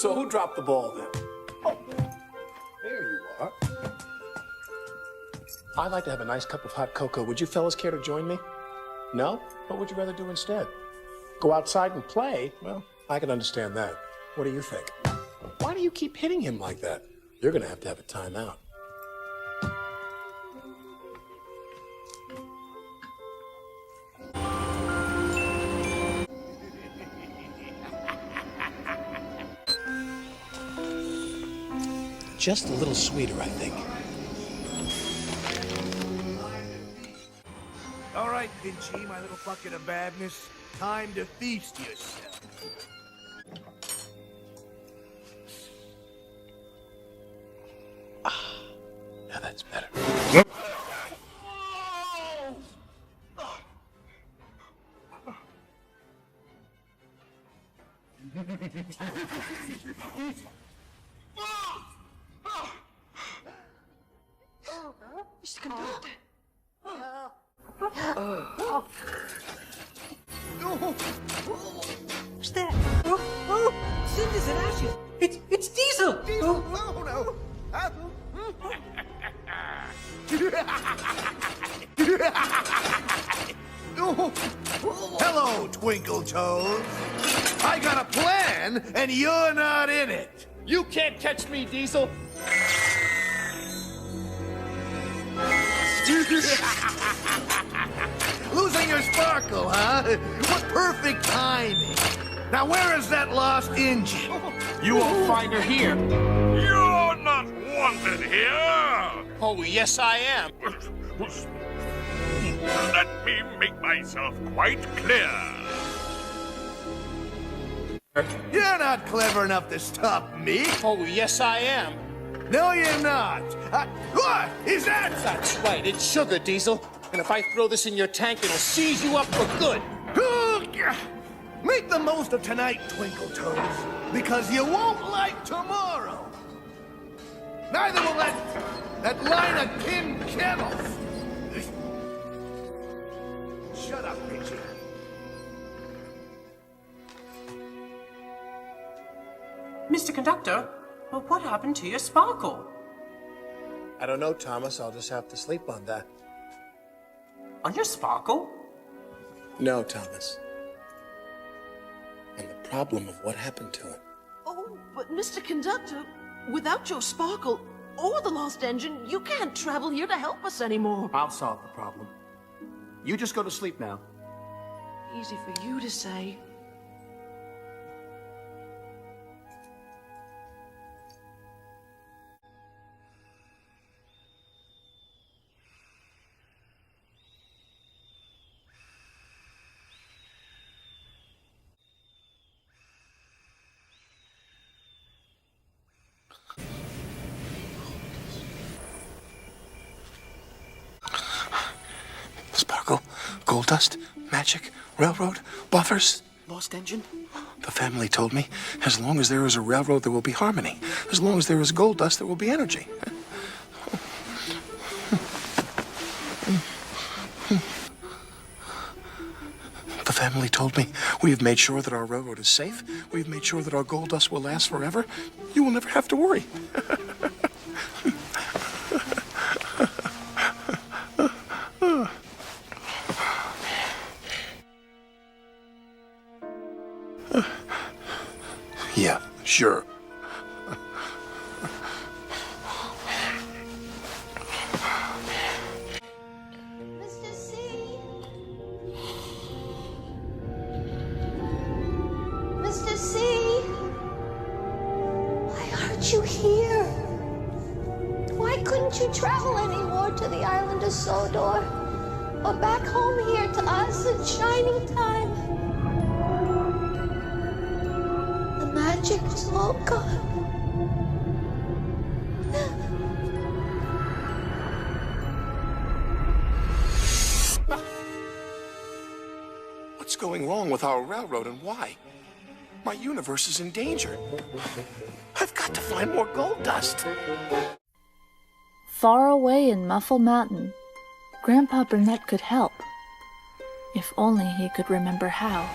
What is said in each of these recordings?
So who dropped the ball then? Oh, there you are. I'd like to have a nice cup of hot cocoa. Would you fellas care to join me? No? What would you rather do instead? Go outside and play? Well, I can understand that. What do you think? Why do you keep hitting him like that? You're gonna have a timeout. Just a little sweeter, I think. All right, Vinci, my little bucket of badness. Time to feast yourself. Now that's better. Mr. Conductor. What's that? Oh, cinders and ashes. It's Diesel. Diesel, oh no. Hello, Twinkle Toes. I got a plan, and you're not in it. You can't catch me, Diesel. Losing your sparkle, huh? What perfect timing. Now, where is that lost engine? You won't find her here. You're not wanted here! Oh, yes, I am. Let me make myself quite clear. You're not clever enough to stop me. Oh, yes, I am. No, you're not. What is that? That's right, it's sugar, Diesel. And if I throw this in your tank, it'll seize you up for good. Make the most of tonight, Twinkle Toes, because you won't like tomorrow. Neither will that line of tin kettles. Shut up, Richie. Mr. Conductor, well, what happened to your sparkle? I don't know, Thomas. I'll just have to sleep on that. On your sparkle? No, Thomas. And the problem of what happened to it. Oh, but Mr. Conductor, without your sparkle or the lost engine, you can't travel here to help us anymore. I'll solve the problem. You just go to sleep now. Easy for you to say. Sparkle, gold dust, magic, railroad, buffers. Lost engine? The family told me, as long as there is a railroad, there will be harmony. As long as there is gold dust, there will be energy. The family told me, we have made sure that our railroad is safe. We've made sure that our gold dust will last forever. You will never have to worry. Yeah, sure. Mr. C. Mr. C. Why aren't you here? Why couldn't you travel anymore to the island of Sodor? Or back home here to us in Shining Time? The magic is all gone. What's going wrong with our railroad and why? My universe is in danger. I've got to find more gold dust. Far away in Muffle Mountain, Grandpa Burnett could help. If only he could remember how.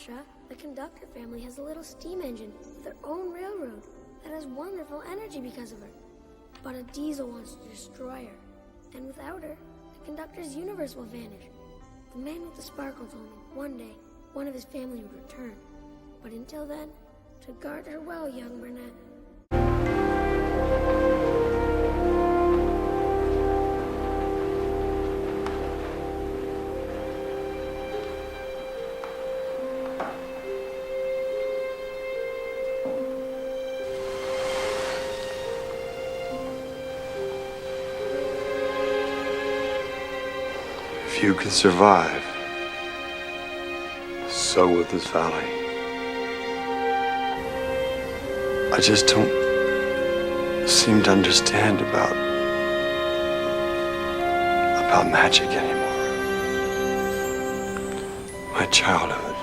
Asha, the conductor family has a little steam engine with their own railroad that has wonderful energy because of her. But a diesel wants to destroy her, and without her, the conductor's universe will vanish. The man with the sparkle told me one day one of his family would return. But until then, to guard her well, young Burnett. If you can survive, so will this valley. I just don't seem to understand about magic anymore. My childhood,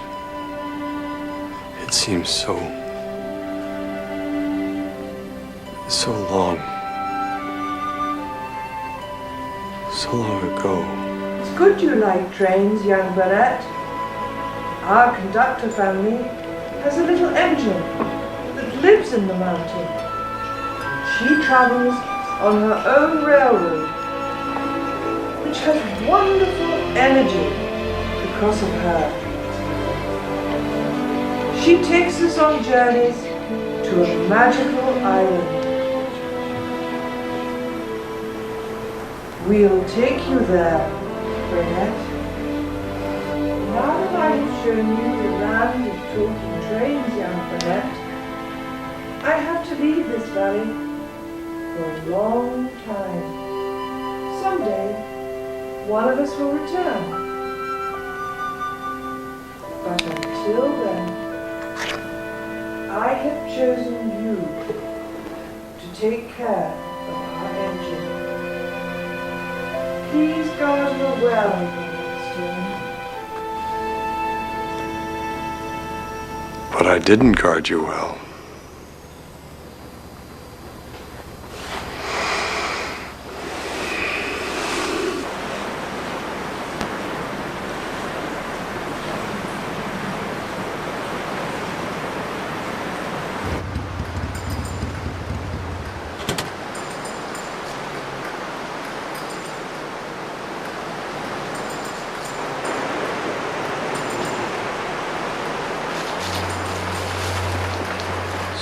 it seems so long ago. It's good you like trains, young Britt. Our conductor family has a little engine that lives in the mountain. She travels on her own railroad, which has wonderful energy because of her. She takes us on journeys to a magical island. We'll take you there, Burnett. Now that I have shown you the land of talking trains, young Burnett, I have to leave this valley for a long time. Someday, one of us will return. But until then, I have chosen you to take care of our engine. Please guard her well, Stone. But I didn't guard you well.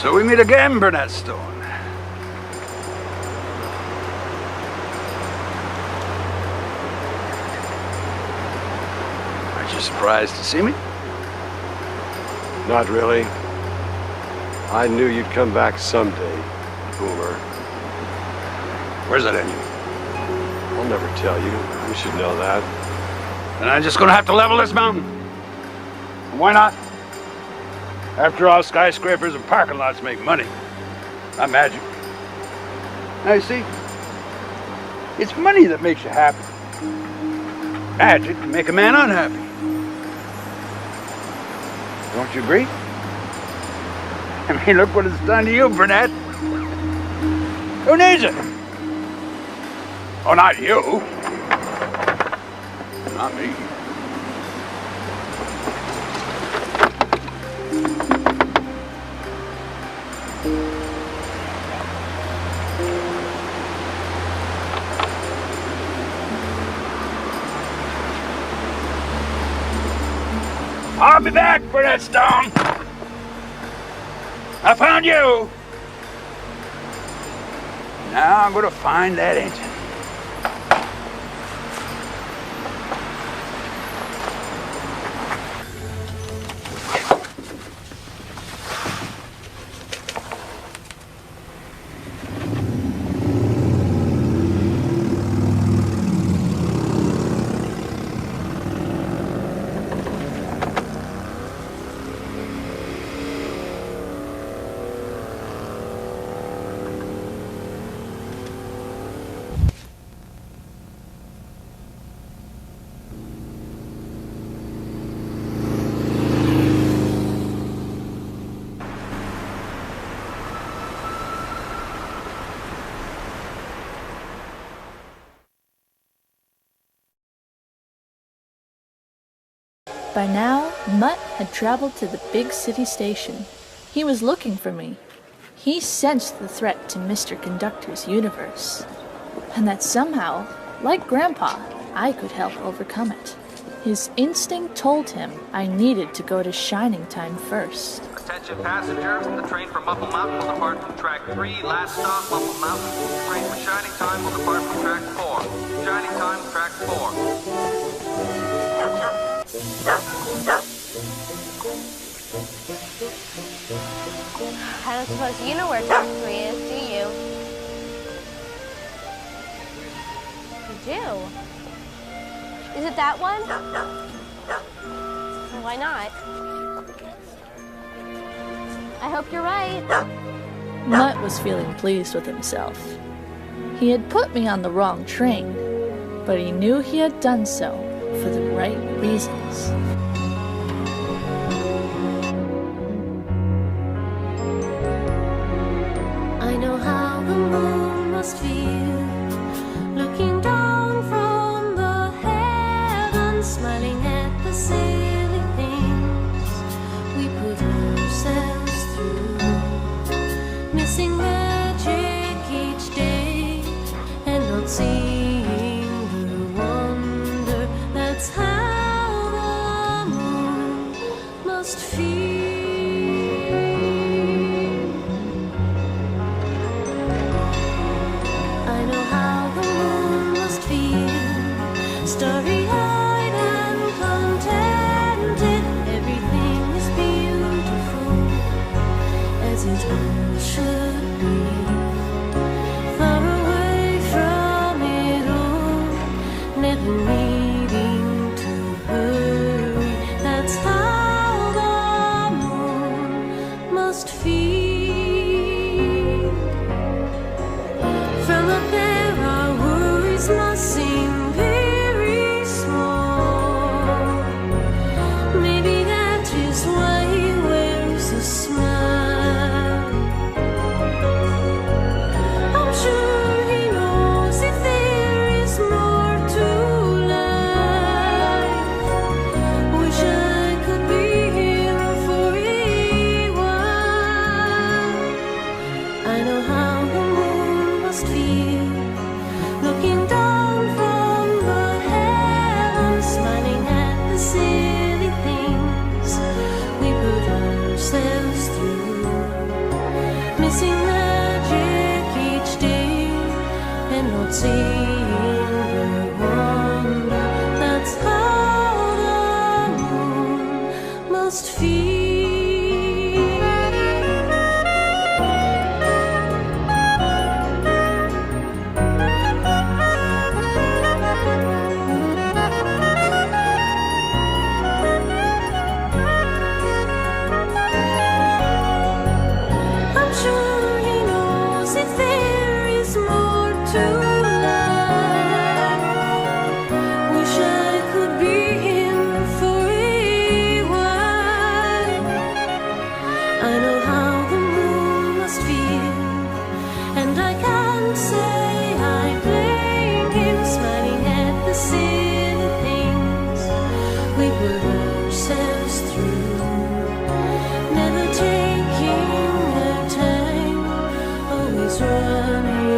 So we meet again, Burnett Stone. Aren't you surprised to see me? Not really. I knew you'd come back someday, Boomer. Where's that engine? I'll never tell you. You should know that. And I'm just gonna have to level this mountain. And why not? After all, skyscrapers and parking lots make money, not magic. Now you see, it's money that makes you happy. Magic can make a man unhappy. Don't you agree? I mean, look what it's done to you, Burnett. Who needs it? Oh, not you. Not me. I'll be back for that stone. I found you. Now I'm gonna find that engine. By now, Mutt had traveled to the big city station. He was looking for me. He sensed the threat to Mr. Conductor's universe, and that somehow, like Grandpa, I could help overcome it. His instinct told him I needed to go to Shining Time first. Attention passengers, the train from Muffle Mountain will depart from track 3. Last stop, Muffle Mountain. Train for Shining Time will depart from track 4. Shining Time, track 4. I don't suppose you know where track 3 is, do you? You do? Is it that one? Why not? I hope you're right. Mutt was feeling pleased with himself. He had put me on the wrong train, but he knew he had done so for the right reasons. I know how the moon must feel, looking down from the heavens, smiling at the silly things we put ourselves through, missing magic each day and not seeing the wonder. That's how the moon must feel. I know how the moon must feel, starry-eyed and contented. Everything is beautiful, as it all should be. Far away from it all, never needing to hurry. That's how the moon must feel. From up there, our worries must seem very small. Maybe that is why he wears a smile. I'm sure he knows if there is more to life. Wish I could be here for a while. I know how the moon must feel, looking down from the heavens, smiling at the silly things we put ourselves through, missing magic each day and not seeing the wonder. That's how the moon must feel. I'm sure he knows if there is more to life. Wish I could be him for a while. I know how the moon must feel, and I can't say I blame him, smiling at the silly things we put ourselves through, never taking our time, always running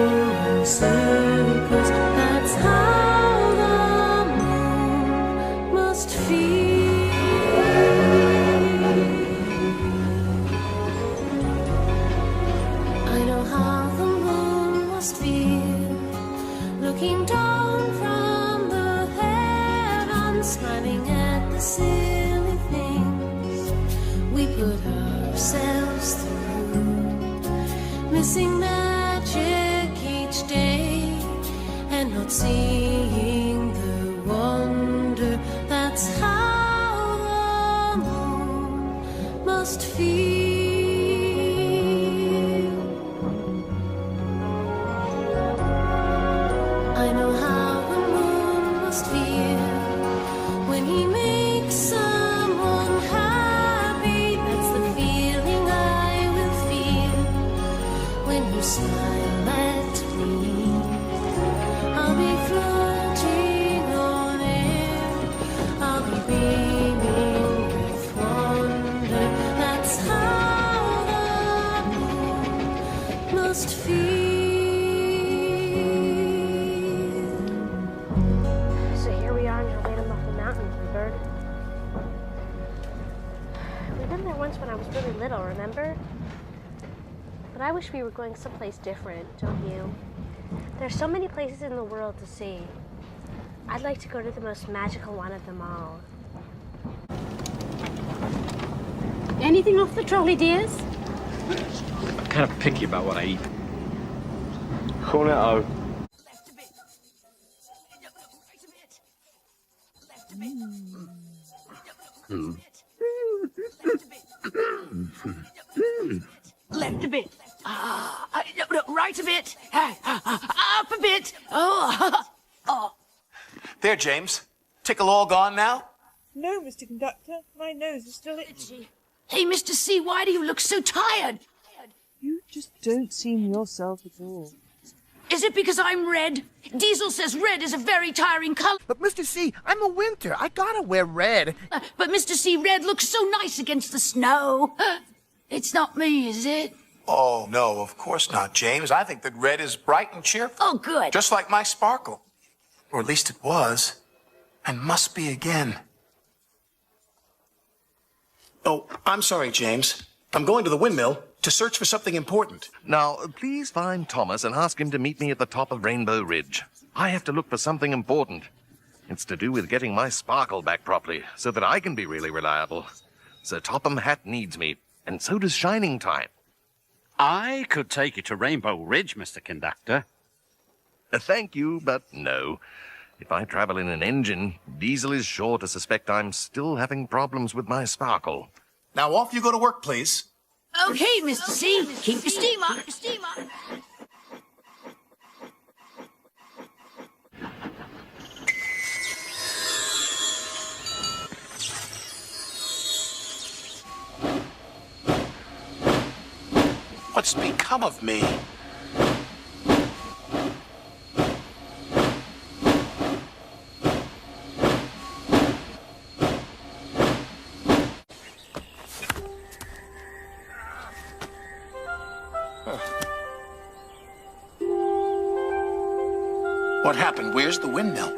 in circles. That's how the moon must feel. I know how the moon must feel, looking down from the heavens, smiling at the silly things we put ourselves through, missing magic each day and not seeing the wonder. That's how the moon must feel. I know how the moon must feel when he makes someone happy. That's the feeling I will feel when you smile at me. I'll be floating on air, I'll be beaming been there once when I was really little, remember? But I wish we were going someplace different, don't you? There's so many places in the world to see. I'd like to go to the most magical one of them all. Anything off the trolley, dears? I'm kind of picky about what I eat. Cornetto. Left a bit. No, right a bit. Up a bit. Oh. There, James. Tickle all gone now? No, Mr. Conductor. My nose is still itchy. Hey, Mr. C, why do you look so tired? You just don't seem yourself at all. Is it because I'm red? Diesel says red is a very tiring color. But Mr. C, I'm a winter. I gotta wear red. But Mr. C, red looks so nice against the snow. It's not me, is it? Oh, no, of course not, James. I think that red is bright and cheerful. Oh, good. Just like my sparkle. Or at least it was. And must be again. Oh, I'm sorry, James. I'm going to the windmill to search for something important. Now, please find Thomas and ask him to meet me at the top of Rainbow Ridge. I have to look for something important. It's to do with getting my sparkle back properly, so that I can be really reliable. Sir Topham Hatt needs me, and so does Shining Time. I could take you to Rainbow Ridge, Mr. Conductor. Thank you, but no. If I travel in an engine, Diesel is sure to suspect I'm still having problems with my sparkle. Now off you go to work, please. Okay, Mr. C, keep your steam up. What's become of me? What happened? Where's the windmill?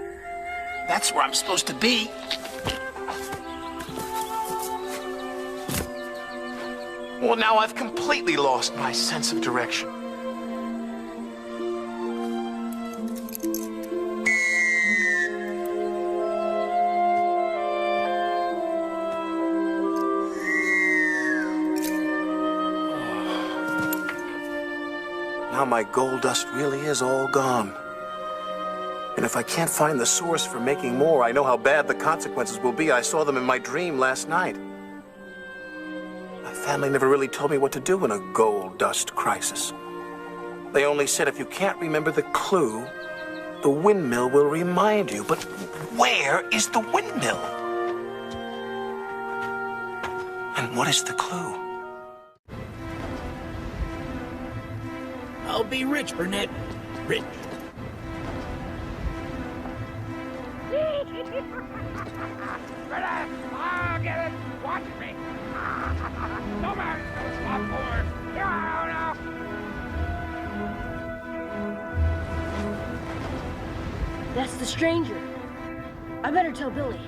That's where I'm supposed to be. Well, now I've completely lost my sense of direction. Now my gold dust really is all gone. And if I can't find the source for making more, I know how bad the consequences will be. I saw them in my dream last night. My family never really told me what to do in a gold dust crisis. They only said if you can't remember the clue, the windmill will remind you. But where is the windmill? And what is the clue? I'll be rich, Burnett. Rich. Relax, I'll get it. Watch me. No man's gonna stop forward. Now. That's the stranger. I better tell Billy.